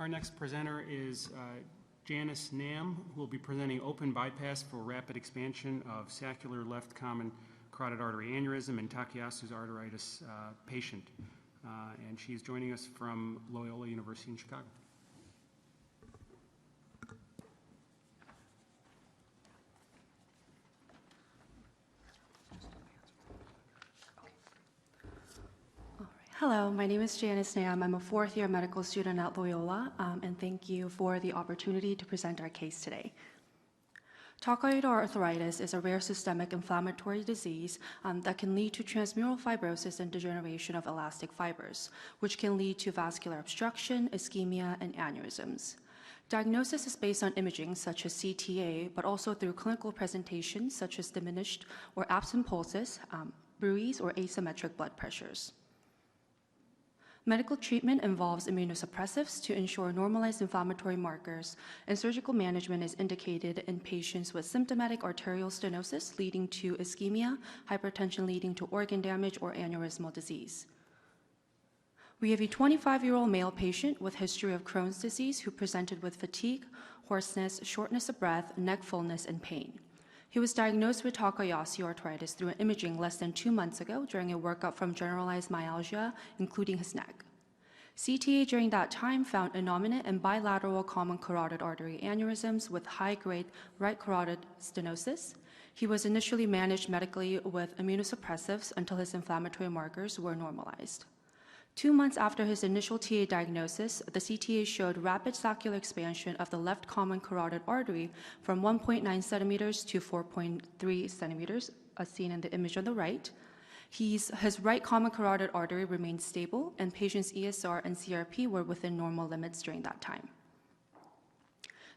Our next presenter is Janice Nam, who will be presenting open bypass for rapid expansion of saccular left common carotid artery aneurysm in Takayasu's arteritis patient. And she's joining us from Loyola University in Chicago. Hello, my name is Janice Nam. I'm a fourth-year medical student at Loyola, and thank you for the opportunity to present our case today. Takayasu arthritis is a rare systemic inflammatory disease that can lead to transmural fibrosis and degeneration of elastic fibers, which can lead to vascular obstruction, ischemia, and aneurysms. Diagnosis is based on imaging such as CTA, but also through clinical presentations such as diminished or absent pulses, bruits, or asymmetric blood pressures. Medical treatment involves immunosuppressives to ensure normalized inflammatory markers, and surgical management is indicated in patients with symptomatic arterial stenosis leading to ischemia, hypertension leading to organ damage, or aneurysmal disease. We have a 25-year-old male patient with history of Crohn's disease who presented with fatigue, hoarseness, shortness of breath, neck fullness, and pain. He was diagnosed with Takayasu arthritis through an imaging less than 2 months ago during a workup from generalized myalgia, including his neck. CTA during that time found innominate and bilateral common carotid artery aneurysms with high-grade right carotid stenosis. He was initially managed medically with immunosuppressives until his inflammatory markers were normalized. 2 months after his initial TA diagnosis, the CTA showed rapid saccular expansion of the left common carotid artery from 1.9 centimeters to 4.3 centimeters, as seen in the image on the right. His right common carotid artery remained stable, and patient's ESR and CRP were within normal limits during that time.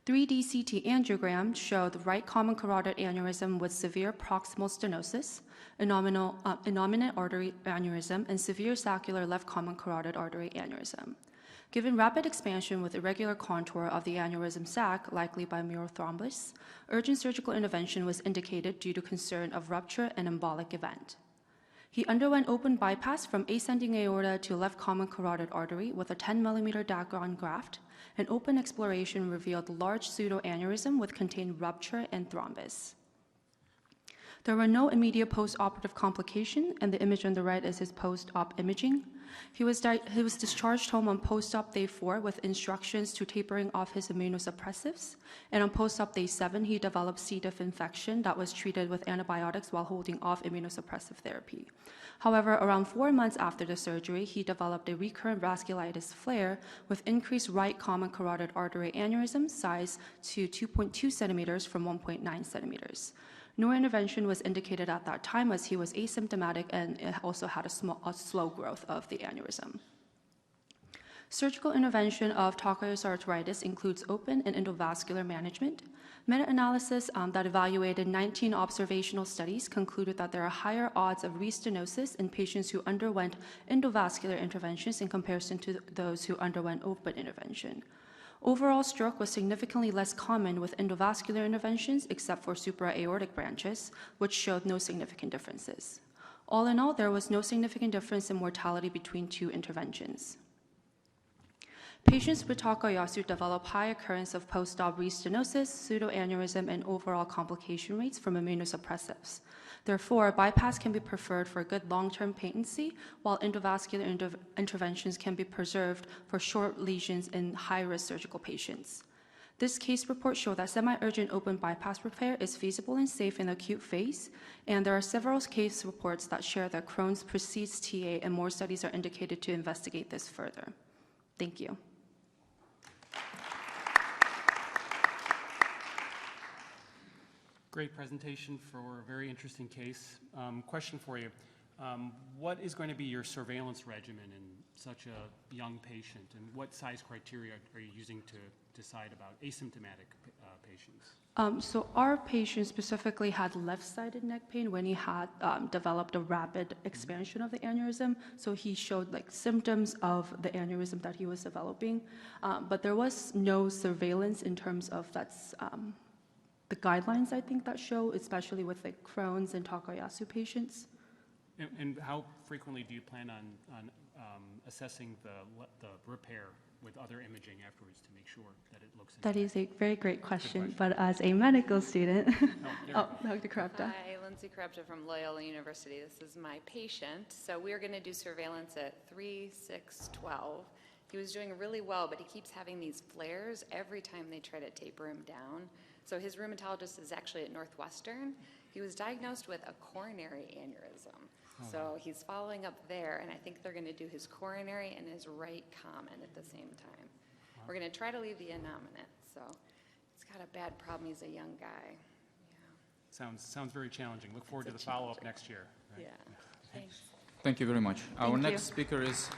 3D CT angiogram showed the right common carotid aneurysm with severe proximal stenosis, innominate artery aneurysm, and severe saccular left common carotid artery aneurysm. Given rapid expansion with irregular contour of the aneurysm sac, likely by mural thrombus, urgent surgical intervention was indicated due to concern of rupture and embolic event. He underwent open bypass from ascending aorta to left common carotid artery with a 10 millimeter Dagron graft, and open exploration revealed large pseudoaneurysm with contained rupture and thrombus. There were no immediate post-operative complications, and the image on the right is his post-op imaging. He was discharged home on post-op day 4 with instructions to tapering off his immunosuppressives, and on post-op day 7, he developed C. diff infection that was treated with antibiotics while holding off immunosuppressive therapy. However, around 4 months after the surgery, he developed a recurrent vasculitis flare with increased right common carotid artery aneurysm size to 2.2 centimeters from 1.9 centimeters. No intervention was indicated at that time as he was asymptomatic and also had a slow growth of the aneurysm. Surgical intervention of Takayasu arthritis includes open and endovascular management. Meta-analysis that evaluated 19 observational studies concluded that there are higher odds of restenosis in patients who underwent endovascular interventions in comparison to those who underwent open intervention. Overall, stroke was significantly less common with endovascular interventions except for supraaortic branches, which showed no significant differences. All in all, there was no significant difference in mortality between 2 interventions. Patients with Takayasu develop high occurrence of post-op restenosis, pseudoaneurysm, and overall complication rates from immunosuppressives. Therefore, bypass can be preferred for good long-term patency, while endovascular interventions can be preserved for short lesions in high-risk surgical patients. This case report showed that semi-urgent open bypass repair is feasible and safe in the acute phase, and there are several case reports that share that Crohn's precedes TA, and more studies are indicated to investigate this further. Thank you. Great presentation for a very interesting case. Question for you. What is going to be your surveillance regimen in such a young patient, and what size criteria are you using to decide about asymptomatic patients? So our patient specifically had left-sided neck pain when he had developed a rapid expansion of the aneurysm. So he showed symptoms of the aneurysm that he was developing, but there was no surveillance in terms of the guidelines, I think, that show, especially with Crohn's and Takayasu patients. And how frequently do you plan on assessing the repair with other imaging afterwards to make sure that it looks That intact? is a very great question, but as a medical student, Oh, Dr. Krapta. Hi, Lindsay Krapta from Loyola University. This is my patient. So we're going to do surveillance at 3, 6, 12. He was doing really well, but he keeps having these flares every time they try to taper him down. So his rheumatologist is actually at Northwestern. He was diagnosed with a coronary aneurysm. So he's following up there, and I think they're going to do his coronary and his right common at the same time. We're going to try to leave the innominate. So he's got a bad problem. He's a young guy. Sounds very challenging. Look forward to the It's a follow-up challenging. next year. Right? Yeah. Thanks. Thank you very much. Our Thank you. next speaker is